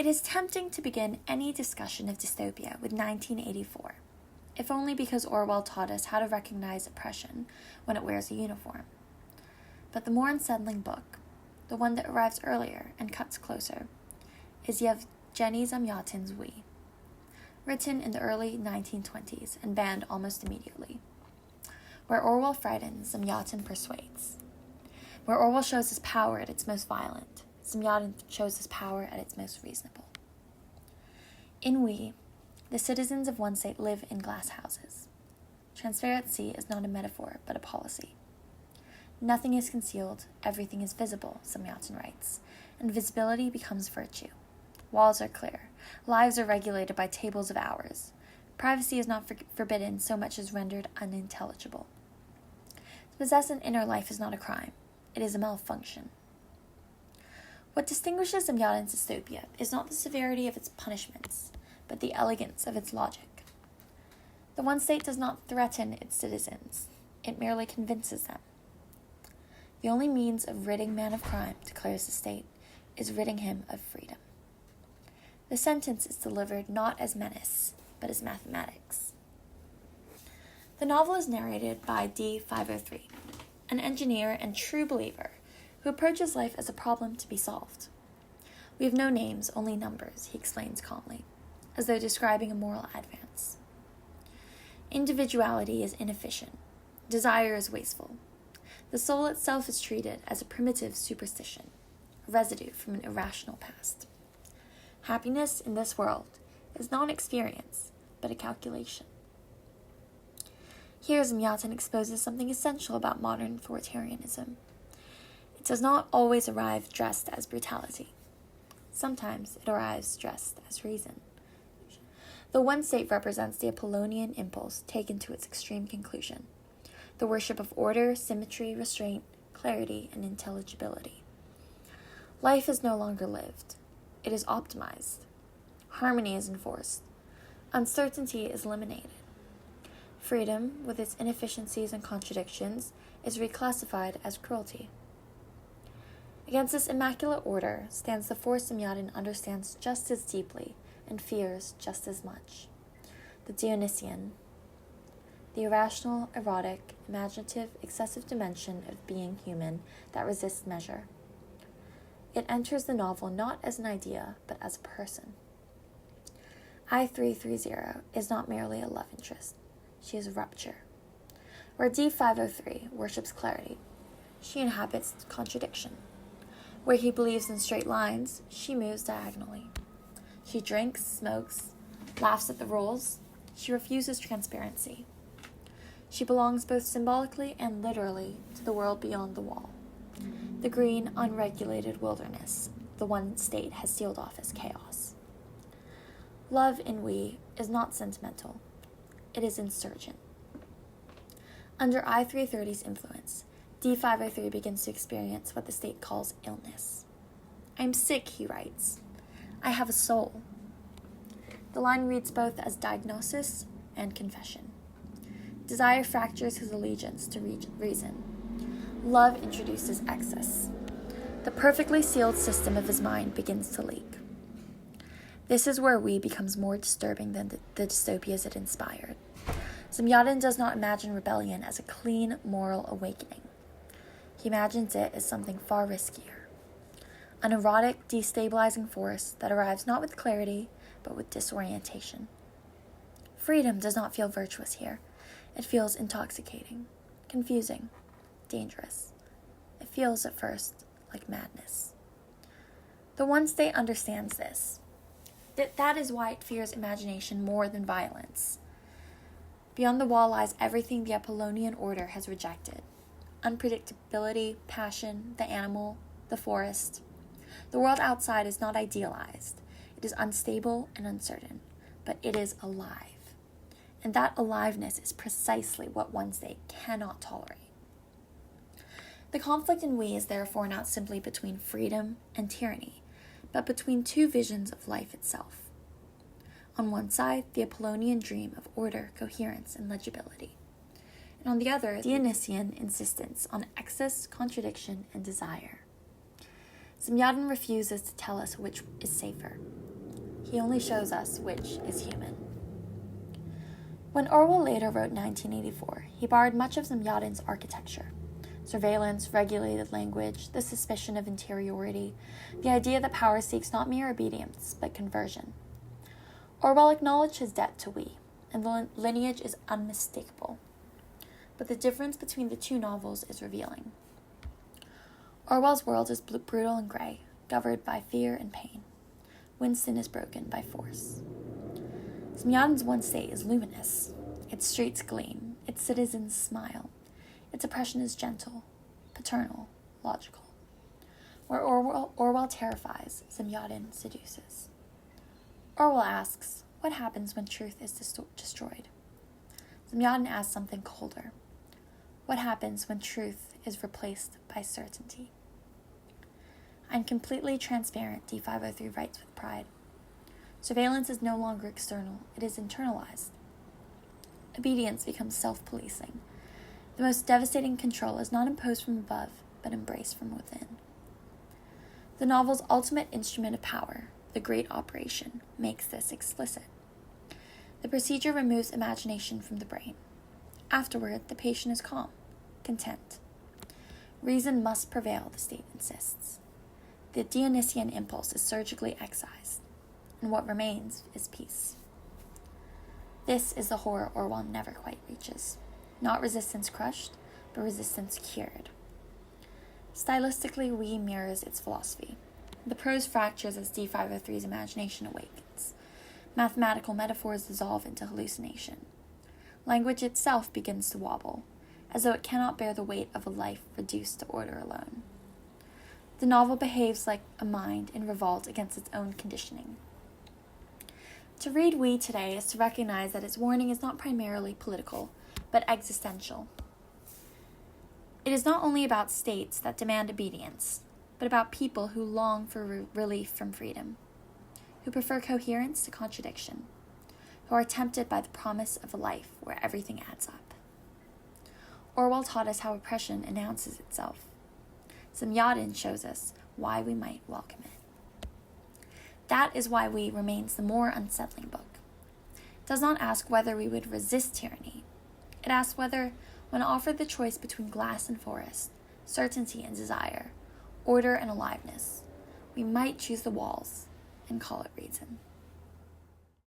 It is tempting to begin any discussion of dystopia with 1984, if only because Orwell taught us how to recognize oppression when it wears a uniform. But the more unsettling book, the one that arrives earlier and cuts closer, is Yevgeny Zamyatin's We, written in the early 1920s and banned almost immediately. Where Orwell frightens, Zamyatin persuades. Where Orwell shows his power at its most violent, Zamyatin shows his power at its most reasonable. In We, the citizens of one state live in glass houses. Transparency is not a metaphor, but a policy. Nothing is concealed, everything is visible, Zamyatin writes, and visibility becomes virtue. Walls are clear, lives are regulated by tables of hours. Privacy is not forbidden so much as rendered unintelligible. To possess an inner life is not a crime, it is a malfunction. What distinguishes Zamyatin's dystopia is not the severity of its punishments, but the elegance of its logic. The one state does not threaten its citizens, it merely convinces them. The only means of ridding man of crime, declares the state, is ridding him of freedom. The sentence is delivered not as menace, but as mathematics. The novel is narrated by D503, an engineer and true believer who approaches life as a problem to be solved. We have no names, only numbers, he explains calmly, as though describing a moral advance. Individuality is inefficient. Desire is wasteful. The soul itself is treated as a primitive superstition, a residue from an irrational past. Happiness in this world is not an experience, but a calculation. Here, Zamyatin exposes something essential about modern authoritarianism. It does not always arrive dressed as brutality. Sometimes it arrives dressed as reason. The one state represents the Apollonian impulse taken to its extreme conclusion, the worship of order, symmetry, restraint, clarity, and intelligibility. Life is no longer lived. It is optimized. Harmony is enforced. Uncertainty is eliminated. Freedom, with its inefficiencies and contradictions, is reclassified as cruelty. Against this immaculate order stands the force Zamyatin understands just as deeply and fears just as much, the Dionysian, the irrational, erotic, imaginative, excessive dimension of being human that resists measure. It enters the novel not as an idea, but as a person. I-330 is not merely a love interest. She is a rupture. Where D503 worships clarity, she inhabits contradiction. Where he believes in straight lines, she moves diagonally. She drinks, smokes, laughs at the rules. She refuses transparency. She belongs both symbolically and literally to the world beyond the wall, the green, unregulated wilderness the one state has sealed off as chaos. Love in We is not sentimental. It is insurgent. Under I-330's influence, D503 begins to experience what the state calls illness. I am sick, he writes. I have a soul. The line reads both as diagnosis and confession. Desire fractures his allegiance to reason. Love introduces excess. The perfectly sealed system of his mind begins to leak. This is where We becomes more disturbing than the dystopias it inspired. Zamyatin does not imagine rebellion as a clean moral awakening. He imagines it as something far riskier. An erotic, destabilizing force that arrives not with clarity, but with disorientation. Freedom does not feel virtuous here. It feels intoxicating, confusing, dangerous. It feels at first like madness. The one state understands this. That is why it fears imagination more than violence. Beyond the wall lies everything the Apollonian order has rejected. Unpredictability, passion, the animal, the forest. The world outside is not idealized. It is unstable and uncertain, but it is alive. And that aliveness is precisely what one state cannot tolerate. The conflict in We is therefore not simply between freedom and tyranny, but between two visions of life itself. On one side, the Apollonian dream of order, coherence, and legibility. And on the other, Dionysian insistence on excess, contradiction, and desire. Zamyatin refuses to tell us which is safer, He only shows us which is human. When Orwell later wrote 1984, he borrowed much of Zamyatin's architecture. Surveillance, regulated language, the suspicion of interiority, the idea that power seeks not mere obedience, but conversion. Orwell acknowledged his debt to we, and the lineage is unmistakable. But the difference between the two novels is revealing. Orwell's world is brutal and gray, governed by fear and pain. Winston is broken by force. Zamyatin's one state is luminous. Its streets gleam, its citizens smile. Its oppression is gentle, paternal, logical. Where Orwell terrifies, Zamyatin seduces. Orwell asks, what happens when truth is destroyed? Zamyatin asks something colder. What happens when truth is replaced by certainty? I'm completely transparent, D503 writes with pride. Surveillance is no longer external, it is internalized. Obedience becomes self-policing. The most devastating control is not imposed from above, but embraced from within. The novel's ultimate instrument of power, the Great Operation, makes this explicit. The procedure removes imagination from the brain. Afterward, the patient is calm, content. Reason must prevail, the state insists. The Dionysian impulse is surgically excised, and what remains is peace. This is the horror Orwell never quite reaches. Not resistance crushed, but resistance cured. Stylistically, we mirrors its philosophy. The prose fractures as D503's imagination awakens. Mathematical metaphors dissolve into hallucination. Language itself begins to wobble, as though it cannot bear the weight of a life reduced to order alone. The novel behaves like a mind in revolt against its own conditioning. To read We today is to recognize that its warning is not primarily political, but existential. It is not only about states that demand obedience, but about people who long for relief from freedom, who prefer coherence to contradiction, who are tempted by the promise of a life where everything adds up. Orwell taught us how oppression announces itself. Zamyatin shows us why we might welcome it. That is why We remains the more unsettling book. It does not ask whether we would resist tyranny. It asks whether, when offered the choice between glass and forest, certainty and desire, order and aliveness, we might choose the walls and call it reason.